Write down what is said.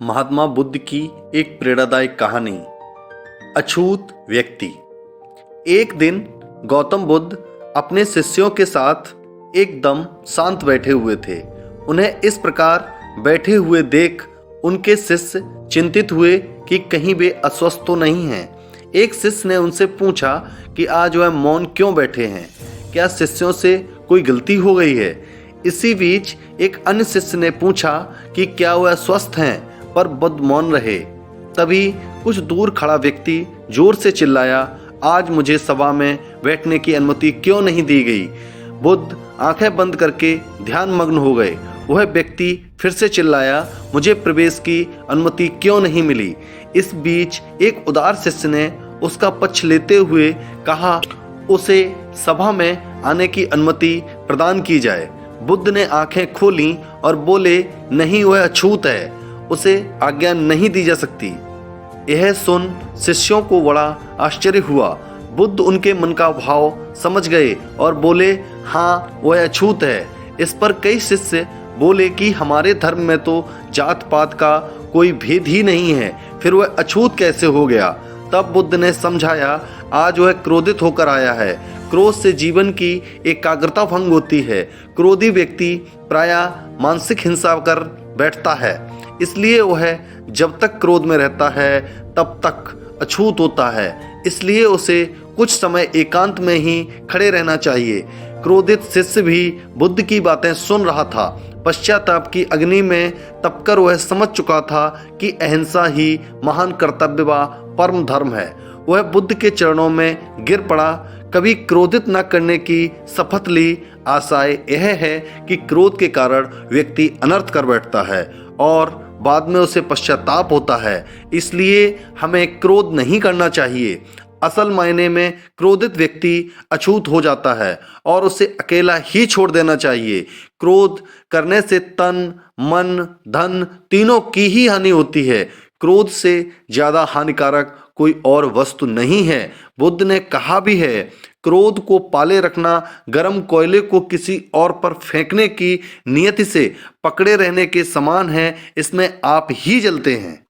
महात्मा बुद्ध की एक प्रेरणादायक कहानी। अछूत व्यक्ति। एक दिन गौतम बुद्ध अपने शिष्यों के साथ एकदम शांत बैठे हुए थे। उन्हें इस प्रकार बैठे हुए देख उनके शिष्य चिंतित हुए कि कहीं वे अस्वस्थ तो नहीं हैं। एक शिष्य ने उनसे पूछा कि आज वह मौन क्यों बैठे हैं, क्या शिष्यों से कोई गलती हो गई है। इसी बीच एक अन्य शिष्य ने पूछा कि क्या वह स्वस्थ हैं, पर बुद्ध मौन रहे। तभी कुछ दूर खड़ा व्यक्ति जोर से चिल्लाया, आज मुझे सभा में बैठने की अनुमति क्यों नहीं दी गई। बुद्ध आंखें बंद करके ध्यान मग्न हो गए। वह व्यक्ति फिर से चिल्लाया, मुझे प्रवेश की अनुमति क्यों नहीं मिली। इस बीच एक उदार शिष्य ने उसका पक्ष लेते हुए कहा, उसे सभा में आने की अनुमति प्रदान की जाए। बुद्ध ने आंखें खोलीं और बोले, नहीं, वह अछूत है, उसे आज्ञा नहीं दी जा सकती। यह सुन शिष्यों को बड़ा आश्चर्य हुआ। बुद्ध उनके मन का भाव समझ गए और बोले, हाँ, वह अछूत है। इस पर कई शिष्य बोले कि हमारे धर्म में तो जात पात का कोई भेद ही नहीं है, फिर वह अछूत कैसे हो गया। तब बुद्ध ने समझाया, आज वह क्रोधित होकर आया है। क्रोध से जीवन की एकाग्रता भंग होती है। क्रोधी व्यक्ति प्रायः मानसिक हिंसा कर बैठता है, इसलिए वह जब तक क्रोध में रहता है तब तक अछूत होता है। इसलिए उसे कुछ समय एकांत में ही खड़े रहना चाहिए। क्रोधित शिष्य भी बुद्ध की बातें सुन रहा था। पश्चाताप की अग्नि में तपकर वह समझ चुका था कि अहिंसा ही महान कर्तव्य व परम धर्म है। वह बुद्ध के चरणों में गिर पड़ा, कभी क्रोधित न करने की शपथ ली। आशय यह है कि क्रोध के कारण व्यक्ति अनर्थ कर बैठता है और बाद में उसे पश्चाताप होता है। इसलिए हमें क्रोध नहीं करना चाहिए। असल मायने में क्रोधित व्यक्ति अछूत हो जाता है और उसे अकेला ही छोड़ देना चाहिए। क्रोध करने से तन, मन, धन तीनों की ही हानि होती है। क्रोध से ज्यादा हानिकारक कोई और वस्तु नहीं है। बुद्ध ने कहा भी है, क्रोध को पाले रखना गर्म कोयले को किसी और पर फेंकने की नियति से पकड़े रहने के समान है, इसमें आप ही जलते हैं।